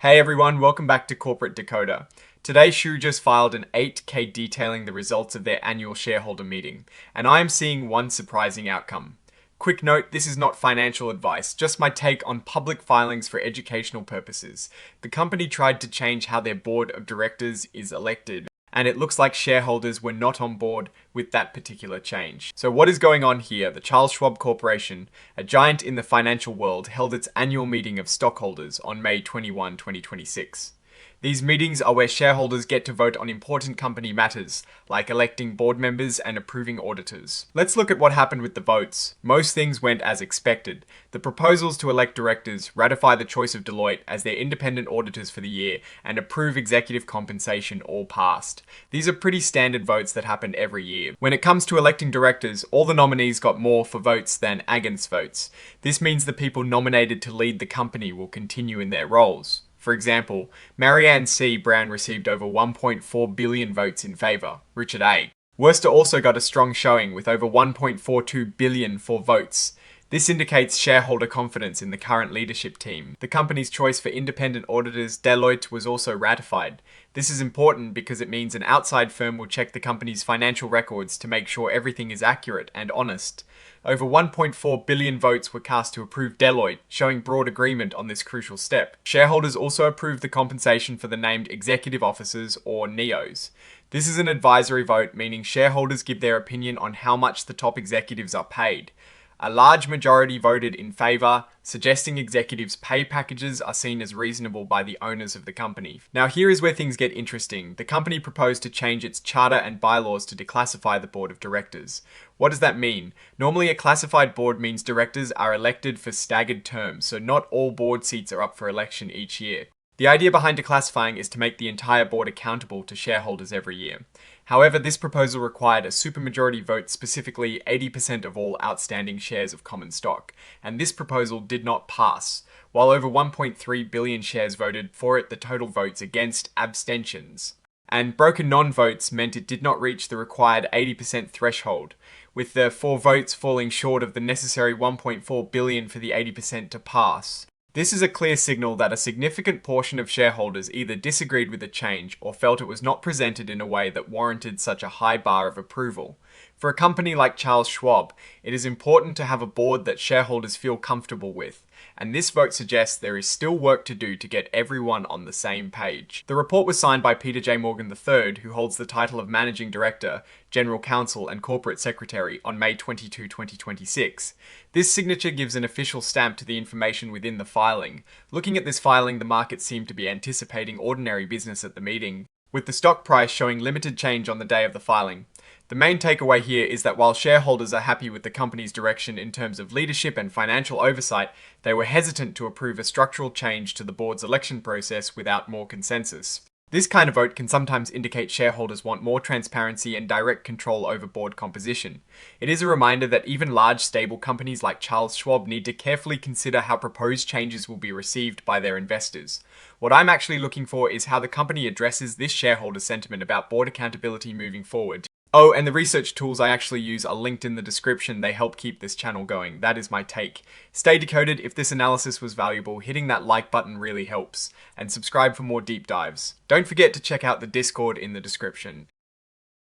Hey everyone, welcome back to Corporate Decoder. Today, SCHW just filed an 8-K detailing the results of their annual shareholder meeting, and I am seeing one surprising outcome. Quick note, this is not financial advice, just my take on public filings for educational purposes. The company tried to change how their board of directors is elected, and it looks like shareholders were not on board with that particular change. So what is going on here? The Charles Schwab Corporation, a giant in the financial world, held its annual meeting of stockholders on May 21, 2026. These meetings are where shareholders get to vote on important company matters, like electing board members and approving auditors. Let's look at what happened with the votes. Most things went as expected. The proposals to elect directors, ratify the choice of Deloitte as their independent auditors for the year, and approve executive compensation all passed. These are pretty standard votes that happen every year. When it comes to electing directors, all the nominees got more for votes than against votes. This means the people nominated to lead the company will continue in their roles. For example, Marianne C. Brown received over 1.4 billion votes in favour, Richard A. Worcester also got a strong showing with over 1.42 billion for votes. This indicates shareholder confidence in the current leadership team. The company's choice for independent auditors, Deloitte, was also ratified. This is important because it means an outside firm will check the company's financial records to make sure everything is accurate and honest. Over 1.4 billion votes were cast to approve Deloitte, showing broad agreement on this crucial step. Shareholders also approved the compensation for the named executive officers, or NEOs. This is an advisory vote, meaning shareholders give their opinion on how much the top executives are paid. A large majority voted in favour, suggesting executives' pay packages are seen as reasonable by the owners of the company. Now here is where things get interesting. The company proposed to change its charter and bylaws to declassify the board of directors. What does that mean? Normally a classified board means directors are elected for staggered terms, so not all board seats are up for election each year. The idea behind declassifying is to make the entire board accountable to shareholders every year. However, this proposal required a supermajority vote, specifically 80% of all outstanding shares of common stock, and this proposal did not pass. While over 1.3 billion shares voted for it, the total votes against abstentions and broken non-votes meant it did not reach the required 80% threshold, with the 4 votes falling short of the necessary 1.4 billion for the 80% to pass. This is a clear signal that a significant portion of shareholders either disagreed with the change or felt it was not presented in a way that warranted such a high bar of approval. For a company like Charles Schwab, it is important to have a board that shareholders feel comfortable with, and this vote suggests there is still work to do to get everyone on the same page. The report was signed by Peter J. Morgan III, who holds the title of Managing Director, General Counsel and Corporate Secretary on May 22, 2026. This signature gives an official stamp to the information within the filing. Looking at this filing, the market seemed to be anticipating ordinary business at the meeting, with the stock price showing limited change on the day of the filing. The main takeaway here is that while shareholders are happy with the company's direction in terms of leadership and financial oversight, they were hesitant to approve a structural change to the board's election process without more consensus. This kind of vote can sometimes indicate shareholders want more transparency and direct control over board composition. It is a reminder that even large, stable companies like Charles Schwab need to carefully consider how proposed changes will be received by their investors. What I'm actually looking for is how the company addresses this shareholder sentiment about board accountability moving forward. Oh, and the research tools I actually use are linked in the description. They help keep this channel going. That is my take. Stay decoded. If this analysis was valuable, hitting that like button really helps. And subscribe for more deep dives. Don't forget to check out the Discord in the description.